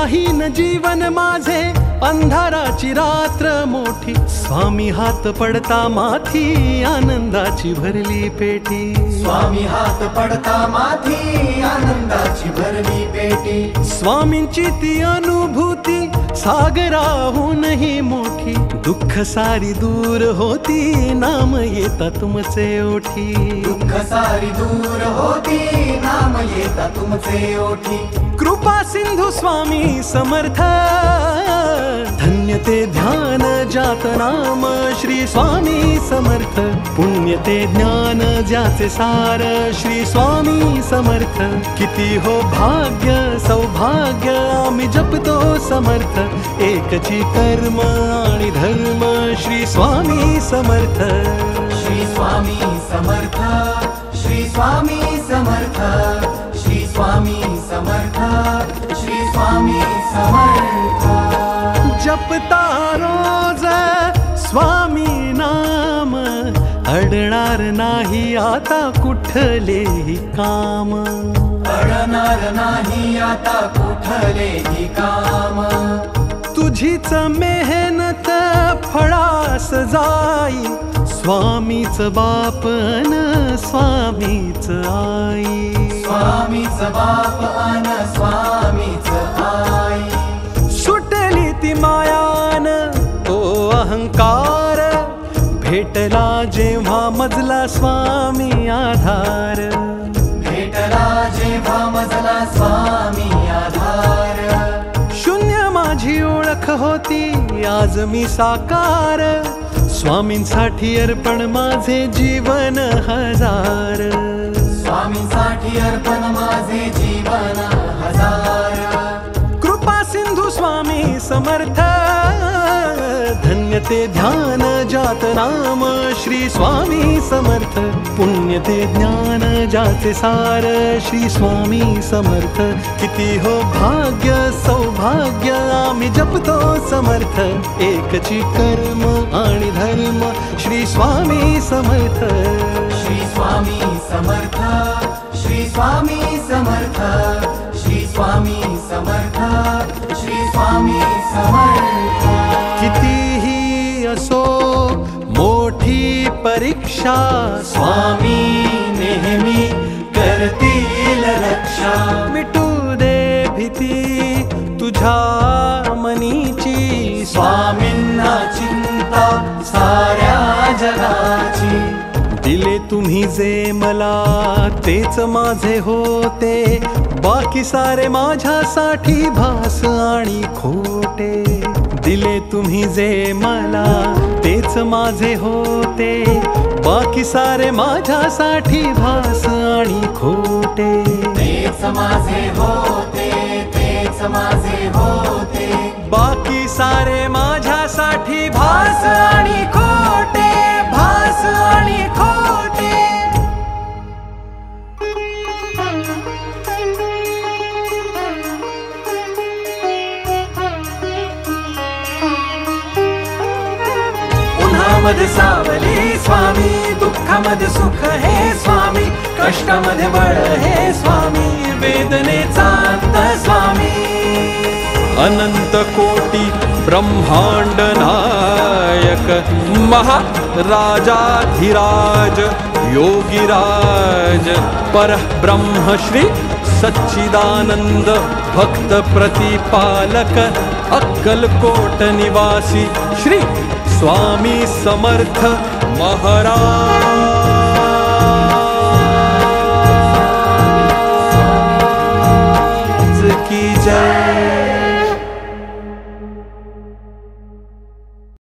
राहीन जीवन माझे अंधाराची रात्र मोठी, स्वामी हात पडता माथी आनंदाची भरली पेटी, स्वामी हात पडता माथी आनंदाची भरली पेटी। स्वामींची ती अनुभूती सागराहूनही मोठी, दुःख सारी दूर होती नाम येता तुमचे ओठी, दुःख सारी दूर होती नाम येता तुमचे ओठी। कृपा सिंधू स्वामी समर्थ, धन्य ते ध्यान जात नाम श्री स्वामी समर्थ, पुण्य ते ज्ञान ज्याचे सार श्री स्वामी समर्थ। किती हो भाग्य सौभाग्य आम्ही जपतो समर्थ, एकची कर्म आणि धर्म श्री स्वामी समर्थ, श्री स्वामी समर्थ, श्री स्वामी समर्थ, श्री स्वामी समर्थ, श्री स्वामी समर्थ। जपता रोज स्वामी नाम, अडणार नाही आता कुठलेही काम, अडणार नाही आता कुठलेही काम। तुझीच मेहनत फळास जाई, स्वामीच बाप अन स्वामीच आई, स्वामीच बाप अन स्वामीच आई। सुटली ती मायान तो अहंकार, भेटला जेव्हा मजला स्वामी आधार, भेटला जेव्हा मजला स्वामी आधार। शून्य माझी ओळख होती आज मी साकार, स्वामींसाठी अर्पण माझे जीवन हजार, स्वामींसाठी अर्पण माझे जीवन हजार। कृपा सिंधू स्वामी समर्थ, धन्य ते ध्यान जात नाम श्री स्वामी समर्थ, पुण्य ते ज्ञान जाचे सार श्री स्वामी समर्थ। किती हो भाग्य सौभाग्य आम्ही जपतो समर्थ, एकची कर्म आणि धर्म श्री स्वामी समर्थ, श्री स्वामी समर्थ, श्री स्वामी समर्थ, श्री स्वामी समर्थ, श्री स्वामी समर्थ। कितीही असो मोठी परीक्षा, स्वामी नेहमी करतील रक्षा। मिटू दे भीती तुझ्या मनीची, स्वामींना चिंता साऱ्या जगाची। दिले तुम्ही जे मला तेच माझे होते, बाकी सारे माझ्यासाठी भास आणि खोटे, दिले तुम्ही जे मला तेच माझे होते, बाकी सारे माझ्यासाठी भास आणि खोटे, तेच माझे होते, तेच माझे होते, बाकी सारे माझ्यासाठी भास आणि खोटे, भास आणि खोटे। उन्हामध्ये सावली स्वामी, दुःखामध्ये सुख हे स्वामी, कष्टामध्ये बळ हे स्वामी, वेदनेचा अंत स्वामी। अनंत कोटी ब्रह्मांड नायक महाराजाधिराज योगीराज परब्रह्म श्री सच्चिदानंद भक्त प्रतिपालक अक्कलकोट निवासी श्री स्वामी समर्थ महाराज की जय।